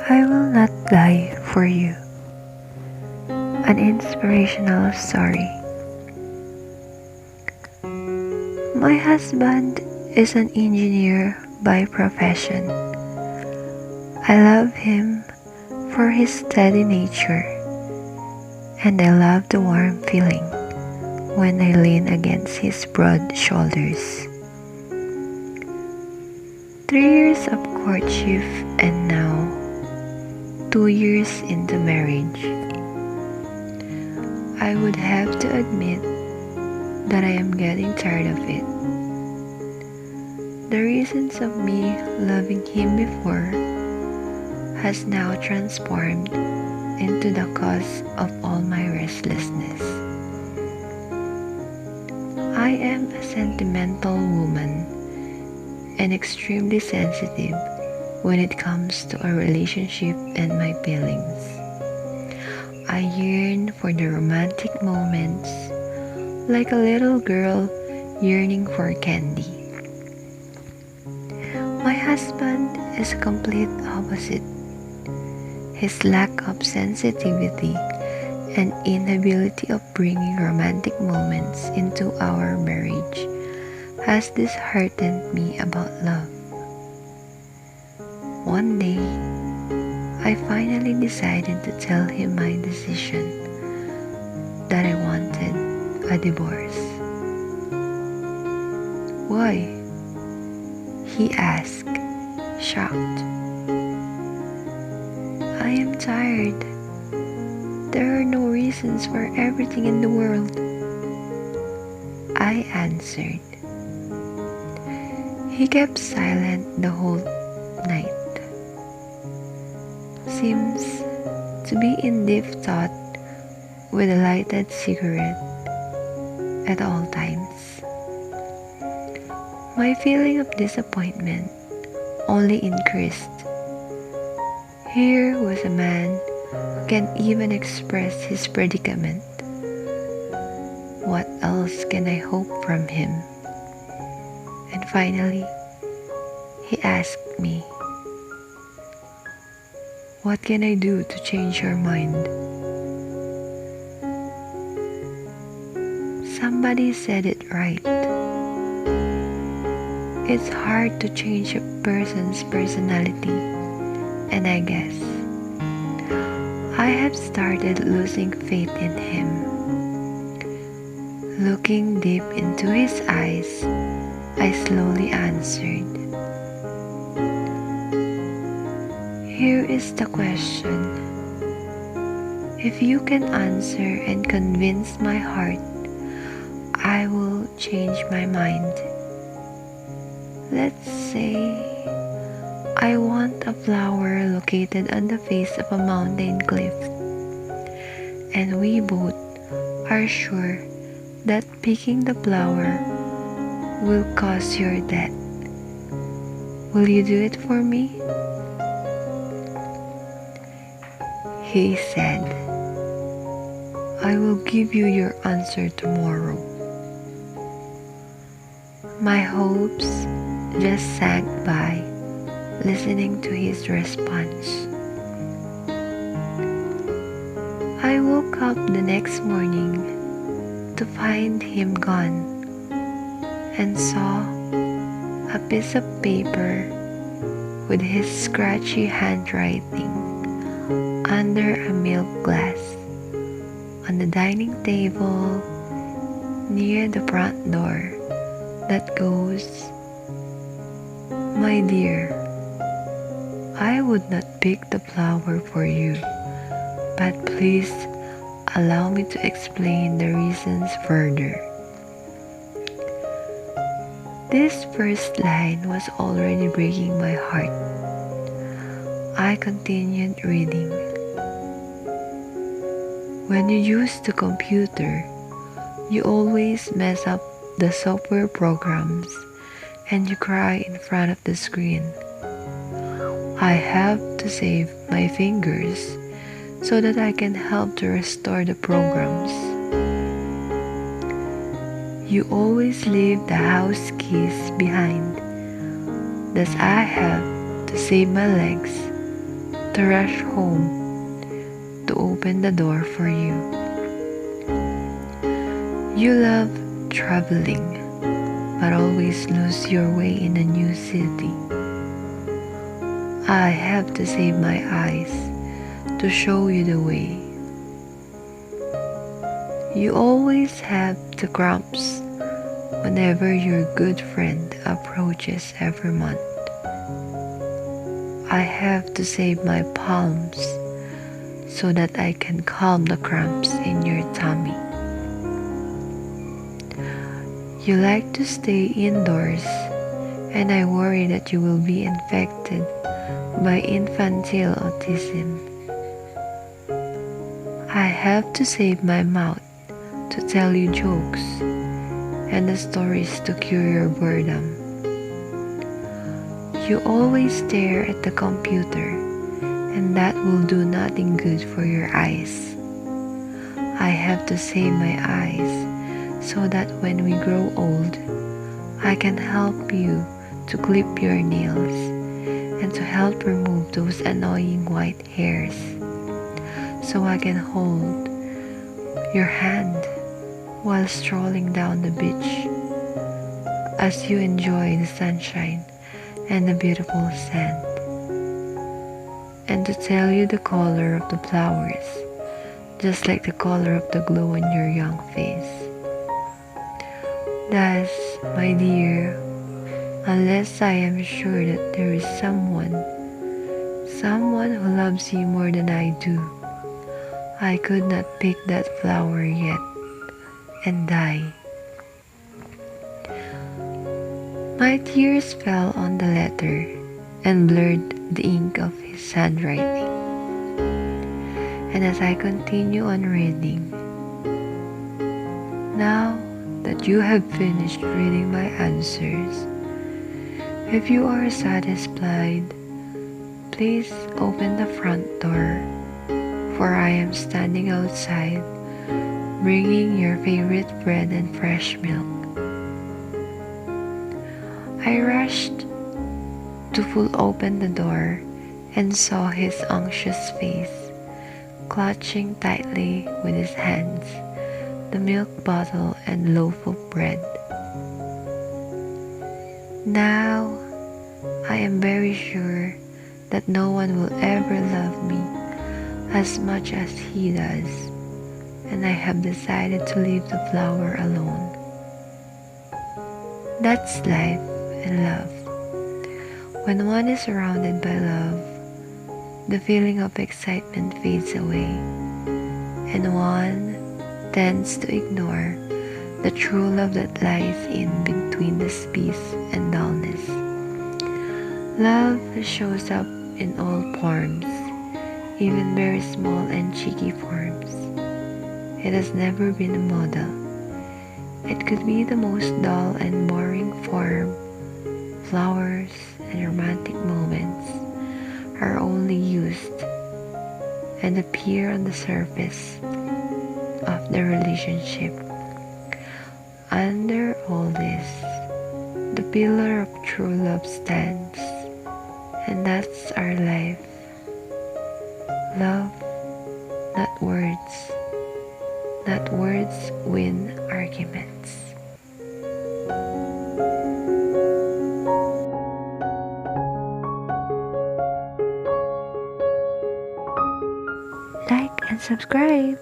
I will not lie for you. An inspirational story. My husband is an engineer by profession. I love him for his steady nature, and I love the warm feeling when I lean against his broad shoulders. 3 years of courtship and now 2 years into marriage. I would have to admit that I am getting tired of it. The reasons of me loving him before has now transformed into the cause of all my restlessness. I am a sentimental woman and extremely sensitive when it comes to a relationship and my feelings. I yearn for the romantic moments like a little girl yearning for candy. My husband is a complete opposite. His lack of sensitivity and inability of bringing romantic moments into our marriage has disheartened me about love. One day, I finally decided to tell him my decision that I wanted a divorce. Why? He asked, shocked. I am tired. There are no reasons for everything in the world. I answered. He kept silent the whole night. Seems to be in deep thought with a lighted cigarette at all times. My feeling of disappointment only increased. Here was a man who can't even express his predicament. What else can I hope from him? And finally, he asked me, what can I do to change your mind? Somebody said it right. It's hard to change a person's personality, and I guess I have started losing faith in him. Looking deep into his eyes, I slowly answered. Here is the question. If you can answer and convince my heart, I will change my mind. Let's say I want a flower located on the face of a mountain cliff, and we both are sure that picking the flower will cause your death. Will you do it for me? He said, I will give you your answer tomorrow. My hopes just sank by listening to his response. I woke up the next morning to find him gone and saw a piece of paper with his scratchy handwriting under a milk glass on the dining table near the front door that goes, My dear, I would not pick the flower for you, but please allow me to explain the reasons further. This first line was already breaking my heart. I continued reading. When you use the computer, you always mess up the software programs and you cry in front of the screen. I have to save my fingers so that I can help to restore the programs. You always leave the house keys behind. Thus I have to save my legs to rush home to open the door for you. You love traveling, but always lose your way in a new city. I have to save my eyes to show you the way. You always have the cramps whenever your good friend approaches every month. I have to save my palms so that I can calm the cramps in your tummy. You like to stay indoors, and I worry that you will be infected by infantile autism. I have to save my mouth to tell you jokes and the stories to cure your boredom. You always stare at the computer, and that will do nothing good for your eyes. I have to save my eyes so that when we grow old, I can help you to clip your nails and to help remove those annoying white hairs, so I can hold your hand while strolling down the beach as you enjoy the sunshine and the beautiful sand, and to tell you the color of the flowers, just like the color of the glow on your young face. Thus, my dear, unless I am sure that there is someone who loves you more than I do, I could not pick that flower yet and die. My tears fell on the letter and blurred the ink of his handwriting. And as I continue on reading, now that you have finished reading my answers, if you are satisfied, please open the front door, for I am standing outside bringing your favorite bread and fresh milk. I rushed to pull open the door and saw his anxious face, clutching tightly with his hands the milk bottle and loaf of bread. Now, I am very sure that no one will ever love me as much as he does, and I have decided to leave the flower alone. That's life and love. When one is surrounded by love, the feeling of excitement fades away, and one tends to ignore the true love that lies in between the space and dullness. Love shows up in all forms, even very small and cheeky forms. It has never been a model. It could be the most dull and boring form. Flowers and romantic moments are only used and appear on the surface of the relationship. Under all this, the pillar of true love stands, and that's our life. Love, not words. Not words win arguments. Like and subscribe.